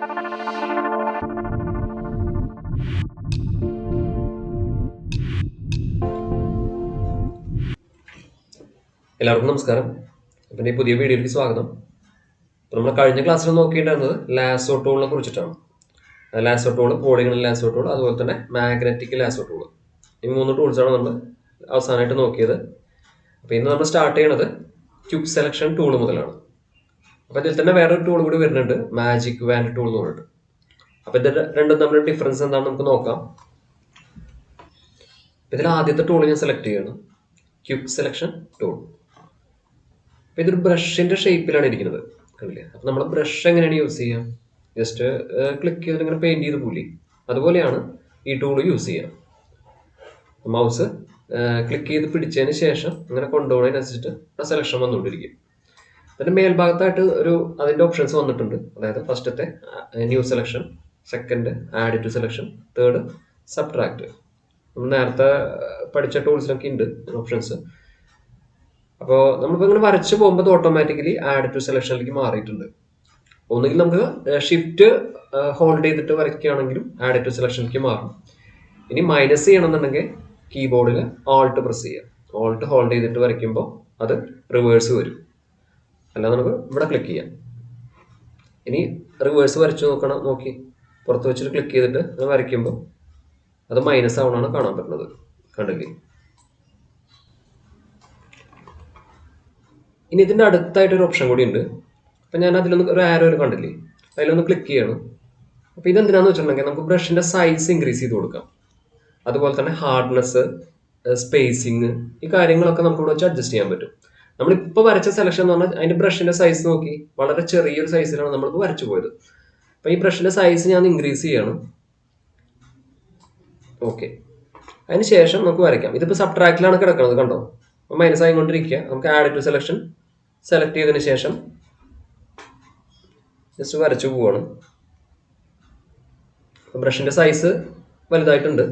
എല്ലാവർക്കും നമസ്കാരം. അപ്പം ഈ പുതിയ വീഡിയോയിലേക്ക് സ്വാഗതം. അപ്പോൾ നമ്മൾ കഴിഞ്ഞ ക്ലാസ്സിൽ നോക്കിയിട്ടുണ്ടായിരുന്നത് ലാസോ ടൂളിനെ കുറിച്ചിട്ടാണ്. Lasso tool, polygonal lasso tool, അതുപോലെ തന്നെ മാഗ്നറ്റിക് ലാസോ ടൂൾ. ഈ 3 ടൂൾസാണ് നമ്മൾ അവസാനമായിട്ട് നോക്കിയത്. അപ്പോൾ ഇന്ന് നമ്മൾ സ്റ്റാർട്ട് ചെയ്യണത് ക്വിക്ക് സെലക്ഷൻ ടൂൾ മുതലാണ്. അപ്പോൾ ഇതിൽ തന്നെ വേറൊരു ടൂൾ കൂടി വരുന്നുണ്ട്, മാജിക് വാൻഡ് ടൂൾ എന്ന് പറഞ്ഞിട്ട്. അപ്പോൾ ഇത് രണ്ടും തമ്മിലുള്ള ഡിഫറൻസ് എന്താണെന്ന് നമുക്ക് നോക്കാം. ഇതിൽ ആദ്യത്തെ ടൂൾ ഞാൻ സെലക്ട് ചെയ്യണം, ക്വിക്ക് സെലക്ഷൻ ടൂൾ. അപ്പോൾ ഇതൊരു ബ്രഷിൻ്റെ ഷേപ്പിലാണ് ഇരിക്കുന്നത്, കണ്ടില്ലേ? അപ്പോൾ നമ്മൾ ബ്രഷ് എങ്ങനെയാണ് യൂസ് ചെയ്യുക? ജസ്റ്റ് ക്ലിക്ക് ചെയ്തിട്ട് ഇങ്ങനെ പെയിൻറ്റ് ചെയ്ത് പോലി, അതുപോലെയാണ് ഈ ടൂൾ യൂസ് ചെയ്യുക. മൗസ് ക്ലിക്ക് ചെയ്ത് പിടിച്ചതിന് ശേഷം ഇങ്ങനെ കൊണ്ടുപോകുന്നതിനനുസരിച്ചിട്ട് സെലക്ഷൻ വന്നുകൊണ്ടിരിക്കും. അതിൻ്റെ മേൽഭാഗത്തായിട്ട് അതിൻ്റെ ഓപ്ഷൻസ് വന്നിട്ടുണ്ട്. അതായത് ഫസ്റ്റത്തെ new selection, second add to selection, third subtract. നമ്മൾ നേരത്തെ പഠിച്ച ടൂൾസിലൊക്കെ ഉണ്ട് ഓപ്ഷൻസ്. അപ്പോൾ നമ്മളിപ്പോൾ ഇങ്ങനെ വരച്ച് പോകുമ്പോൾ ഓട്ടോമാറ്റിക്കലി ആഡ് ടു സെലക്ഷനിലേക്ക് മാറിയിട്ടുണ്ട്. ഒന്നുകിൽ നമുക്ക് ഷിഫ്റ്റ് ഹോൾഡ് ചെയ്തിട്ട് വരയ്ക്കുകയാണെങ്കിലും ആഡ് ടു സെലക്ഷനിലേക്ക് മാറും. ഇനി മൈനസ് ചെയ്യണമെന്നുണ്ടെങ്കിൽ കീബോർഡിൽ ഓൾട്ട് പ്രസ് ചെയ്യുക. ഓൾട്ട് ഹോൾഡ് ചെയ്തിട്ട് വരയ്ക്കുമ്പോൾ അത് റിവേഴ്സ് വരും. അല്ലാതെ നമുക്ക് ഇവിടെ ക്ലിക്ക് ചെയ്യാം. ഇനി റിവേഴ്സ് വരച്ച് നോക്കി പുറത്ത് വെച്ചിട്ട് ക്ലിക്ക് ചെയ്തിട്ട് വരയ്ക്കുമ്പോൾ അത് മൈനസ് ആവണമാണ് കാണാൻ പറ്റുന്നത്, കണ്ടില്ലേ? ഇനി ഇതിൻ്റെ അടുത്തായിട്ടൊരു ഓപ്ഷൻ കൂടി ഉണ്ട്. അപ്പം ഞാൻ അതിലൊന്ന് ഒരു ആരോ കണ്ടില്ലേ, അതിലൊന്ന് ക്ലിക്ക് ചെയ്യണം. അപ്പോൾ ഇതെന്തിനാന്ന് വെച്ചിട്ടുണ്ടെങ്കിൽ നമുക്ക് ബ്രഷിൻ്റെ സൈസ് ഇൻക്രീസ് ചെയ്ത് കൊടുക്കാം. അതുപോലെ തന്നെ ഹാർഡ്നെസ്, സ്പേസിങ്, ഈ കാര്യങ്ങളൊക്കെ നമുക്ക് ഇവിടെ വെച്ച് അഡ്ജസ്റ്റ് ചെയ്യാൻ പറ്റും. നമ്മളിപ്പോൾ വരച്ച സെലക്ഷൻ എന്ന് പറഞ്ഞാൽ അതിൻ്റെ ബ്രഷിൻ്റെ സൈസ് നോക്കി വളരെ ചെറിയൊരു സൈസിലാണ് നമ്മളിപ്പോൾ വരച്ചു പോയത്. അപ്പോൾ ഈ ബ്രഷിൻ്റെ സൈസ് ഞാൻ ഇൻക്രീസ് ചെയ്യണം. ഓക്കെ, അതിന് ശേഷം നമുക്ക് വരയ്ക്കാം. ഇതിപ്പോൾ സബ്ട്രാക്റ്റിലാണ് കിടക്കുന്നത്, കണ്ടോ? അപ്പോൾ മൈനസ് ആയിക്കൊണ്ടിരിക്കുക. നമുക്ക് ആഡ് ടു സെലക്ഷൻ സെലക്ട് ചെയ്തതിന് ശേഷം ജസ്റ്റ് വരച്ചു പോവാണ്. ബ്രഷിൻ്റെ സൈസ് വലുതായിട്ടുണ്ട്,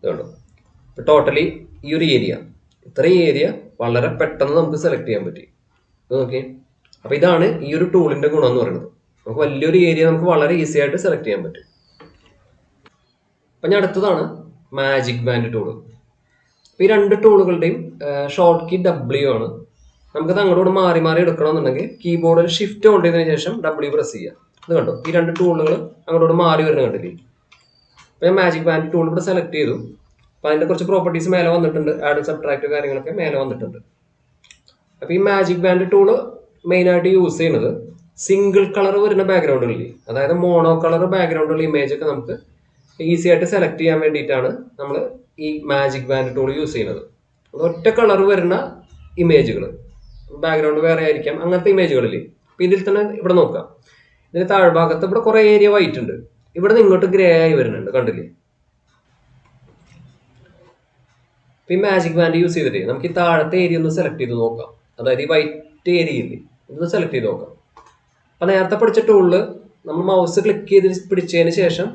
ഇതുകൊണ്ടോ? ഇപ്പോൾ ടോട്ടലി ഈ ഒരു ഏരിയ, ഇത്രയും ഏരിയ വളരെ പെട്ടെന്ന് നമുക്ക് സെലക്ട് ചെയ്യാൻ പറ്റി. ഇത് നോക്കി. അപ്പോൾ ഇതാണ് ഈ ഒരു ടൂളിൻ്റെ ഗുണം എന്ന് പറയുന്നത്. നമുക്ക് വലിയൊരു ഏരിയ നമുക്ക് വളരെ ഈസി ആയിട്ട് സെലക്ട് ചെയ്യാൻ പറ്റും. അപ്പം ഞാൻ അടുത്തതാണ് മാജിക് ബാൻഡ് ടൂള്. അപ്പോൾ ഈ രണ്ട് ടൂളുകളുടെയും ഷോർട്ട് കീ W ആണ്. നമുക്കത് അങ്ങോട്ട് മാറി മാറി എടുക്കണമെന്നുണ്ടെങ്കിൽ കീബോർഡിൽ ഷിഫ്റ്റ് ഹോൾഡ് ചെയ്തതിന് ശേഷം W പ്രസ് ചെയ്യുക. ഇത് കണ്ടോ, ഈ രണ്ട് ടൂളുകൾ അങ്ങോട്ട് മാറി വരുന്നത് കണ്ടില്ലേ? അപ്പോൾ ഞാൻ മാജിക് ബാൻഡ് ടൂൾ ഇവിടെ സെലക്ട് ചെയ്തു. അപ്പോൾ അതിൻ്റെ കുറച്ച് പ്രോപ്പർട്ടീസ് മേലെ വന്നിട്ടുണ്ട്, ആഡ് സബ്ട്രാക്ട് കാര്യങ്ങളൊക്കെ മേലെ വന്നിട്ടുണ്ട്. അപ്പോൾ ഈ മാജിക് ബാൻഡ് ടൂള് മെയിനായിട്ട് യൂസ് ചെയ്യുന്നത് സിംഗിൾ കളർ വരുന്ന ബാക്ക്ഗ്രൗണ്ടുകളിൽ, അതായത് മോണോ കളർ ബാക്ക്ഗ്രൗണ്ടുള്ള ഇമേജ് ഒക്കെ നമുക്ക് ഈസി ആയിട്ട് സെലക്ട് ചെയ്യാൻ വേണ്ടിയിട്ടാണ് നമ്മൾ ഈ മാജിക് ബാൻഡ് ടൂൾ യൂസ് ചെയ്യുന്നത്. ഒറ്റ കളർ വരുന്ന ഇമേജുകൾ, ബാക്ക്ഗ്രൗണ്ട് വേറെ ആയിരിക്കാം, അങ്ങനത്തെ ഇമേജുകളില്ലേ. അപ്പം ഇതിൽ തന്നെ ഇവിടെ നോക്കാം, ഇതിന് താഴ്ഭാഗത്ത് ഇവിടെ കുറേ ഏരിയ വൈറ്റ് ഉണ്ട്, ഇവിടെ നിന്ന് ഇങ്ങോട്ട് ഗ്രേ ആയി വരുന്നുണ്ട്, കണ്ടില്ലേ? അപ്പം ഈ മാജിക് ബാൻഡ് യൂസ് ചെയ്തിട്ട് നമുക്ക് ഈ താഴത്തെ ഏരിയ ഒന്ന് സെലക്ട് ചെയ്ത് നോക്കാം. അതായത് ഈ വൈറ്റ് ഏരിയ ഇല്ലേ, ഇതൊന്ന് സെലക്ട് ചെയ്ത് നോക്കാം. അപ്പം നേരത്തെ പഠിച്ച ടൂളിൽ നമ്മൾ മൗസ് ക്ലിക്ക് ചെയ്ത് പിടിച്ചതിന് ശേഷം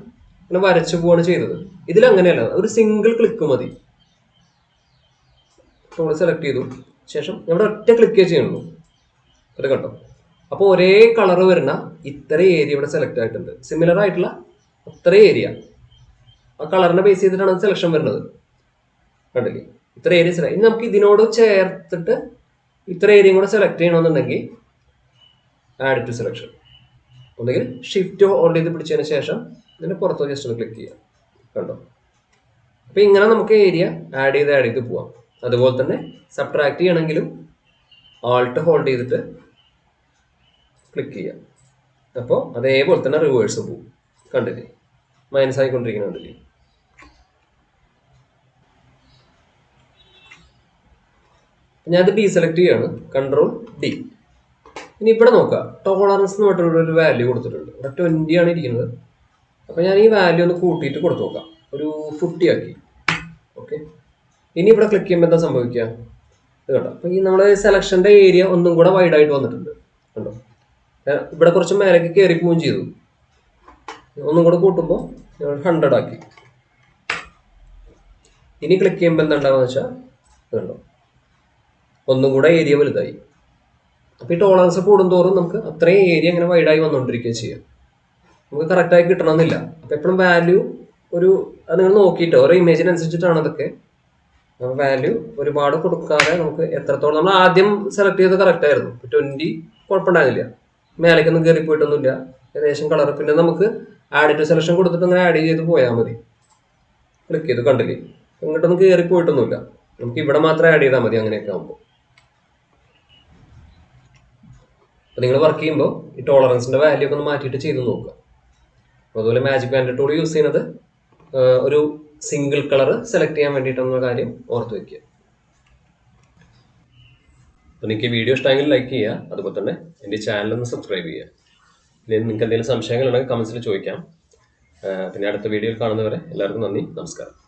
ഇങ്ങനെ വരച്ചു പോവാണ് ചെയ്തത്. ഇതിലങ്ങനെയല്ല, ഒരു സിംഗിൾ ക്ലിക്ക് മതി. ടൂൾ സെലക്ട് ചെയ്തു ശേഷം ഇവിടെ ഒറ്റ ക്ലിക്കേ ചെയ്യുള്ളൂ, അത് കണ്ടോ? അപ്പോൾ ഒരേ കളർ വരുന്ന ഇത്ര ഏരിയ ഇവിടെ സെലക്ട് ആയിട്ടുണ്ട്. സിമിലർ ആയിട്ടുള്ള അത്ര ഏരിയ ആ കളറിനെ ബേസ് ചെയ്തിട്ടാണ് സെലക്ഷൻ വരുന്നത്, കണ്ടില്ലേ? ഇത്ര ഏരിയ സെലക്ട്. ഇനി നമുക്ക് ഇതിനോട് ചേർത്തിട്ട് ഇത്ര ഏരിയയും കൂടെ സെലക്ട് ചെയ്യണമെന്നുണ്ടെങ്കിൽ ആഡ് ടു സെലക്ഷൻ, ഒന്നുകിൽ ഷിഫ്റ്റ് ഹോൾഡ് ചെയ്ത് പിടിച്ചതിന് ശേഷം ഇതിൻ്റെ പുറത്ത് ജസ്റ്റ് ഒന്ന് ക്ലിക്ക് ചെയ്യാം, കണ്ടോ? അപ്പോൾ ഇങ്ങനെ നമുക്ക് ഏരിയ ആഡ് ചെയ്ത് പോവാം. അതുപോലെ തന്നെ സബ്ട്രാക്ട് ചെയ്യണമെങ്കിലും ആൾട്ട് ഹോൾഡ് ചെയ്തിട്ട് ക്ലിക്ക് ചെയ്യാം. അപ്പോൾ അതേപോലെ തന്നെ റിവേഴ്സ് പോകും, കണ്ടില്ലേ? മൈനസ് ആയിക്കൊണ്ടിരിക്കുന്നത് കണ്ടില്ലേ? ഞാനത് ഡീസെലക്ട് ചെയ്യാണ്, Ctrl+D. ഇനി ഇവിടെ നോക്കാം, ടോളറൻസ് എന്ന് പറഞ്ഞിട്ടുള്ള ഒരു വാല്യൂ കൊടുത്തിട്ടുണ്ട്. ഇവിടെ 20 ആണ് ഇരിക്കുന്നത്. അപ്പോൾ ഞാൻ ഈ വാല്യൂ ഒന്ന് കൂട്ടിയിട്ട് കൊടുത്തു നോക്കാം, ഒരു 50 ആക്കി. ഓക്കെ, ഇനി ഇവിടെ ക്ലിക്ക് ചെയ്യുമ്പോൾ എന്താ സംഭവിക്കുക? ഇത് കണ്ടോ? അപ്പോൾ ഈ നമ്മുടെ സെലക്ഷൻ്റെ ഏരിയ ഒന്നും കൂടെ വൈഡായിട്ട് വന്നിട്ടുണ്ട്, കണ്ടോ? ഇവിടെ കുറച്ച് മേലേക്ക് കയറി പോവുകയും ചെയ്തു. ഒന്നും കൂടെ കൂട്ടുമ്പോൾ 100 ആക്കി. ഇനി ക്ലിക്ക് ചെയ്യുമ്പോൾ എന്താ ഉണ്ടാവുക വെച്ചാൽ ഇത് കണ്ടോ, ഒന്നും കൂടെ ഏരിയ വലുതായി. അപ്പോൾ ഈ ടോളറൻസ് കൂടുന്തോറും നമുക്ക് അത്രയും ഏരിയ ഇങ്ങനെ വൈഡായി വന്നുകൊണ്ടിരിക്കുകയും ചെയ്യാം. നമുക്ക് കറക്റ്റായി കിട്ടണമെന്നില്ല. അപ്പം എപ്പോഴും വാല്യൂ അത് നിങ്ങൾ നോക്കിയിട്ട് ഓരോ ഇമേജിനനുസരിച്ചിട്ടാണ് അതൊക്കെ. വാല്യൂ ഒരുപാട് കൊടുക്കാതെ നമുക്ക് എത്രത്തോളം നമ്മൾ ആദ്യം സെലക്ട് ചെയ്തത് കറക്റ്റ് ആയിരുന്നു. 20 കുഴപ്പമുണ്ടായിരുന്നില്ല, മേലേക്കൊന്നും കയറി പോയിട്ടൊന്നുമില്ല, ഏകദേശം കളർ. പിന്നെ നമുക്ക് ആഡ് ടു സെലക്ഷൻ കൊടുത്തിട്ട് അങ്ങനെ ആഡ് ചെയ്ത് പോയാൽ മതി. ക്ലിക്ക് ചെയ്ത് കണ്ടില്ലേ, ഇങ്ങോട്ടൊന്നും കയറി പോയിട്ടൊന്നുമില്ല. നമുക്ക് ഇവിടെ മാത്രം ആഡ് ചെയ്താൽ മതി അങ്ങനെയൊക്കെ ആകുമ്പോൾ. അപ്പോൾ നിങ്ങൾ വർക്ക് ചെയ്യുമ്പോൾ ഈ ടോളറൻസിൻ്റെ വാല്യൂ ഒക്കെ ഒന്ന് മാറ്റിയിട്ട് ചെയ്ത് നോക്കുക. അതുപോലെ മാജിക് ബാൻഡ് ടൂൾ യൂസ് ചെയ്യുന്നത് ഒരു സിംഗിൾ കളർ സെലക്ട് ചെയ്യാൻ വേണ്ടിയിട്ടുള്ള കാര്യം ഓർത്ത് വയ്ക്കുക. അപ്പോൾ നിങ്ങൾക്ക് ഈ വീഡിയോ ഇഷ്ടമെങ്കിൽ ലൈക്ക് ചെയ്യുക, അതുപോലെ തന്നെ എൻ്റെ ചാനലൊന്ന് സബ്സ്ക്രൈബ് ചെയ്യുക. പിന്നെ നിങ്ങൾക്ക് എന്തെങ്കിലും സംശയങ്ങളുണ്ടെങ്കിൽ കമൻസിൽ ചോദിക്കാം. പിന്നെ അടുത്ത വീഡിയോയിൽ കാണുന്നവരെ എല്ലാവർക്കും നന്ദി, നമസ്കാരം.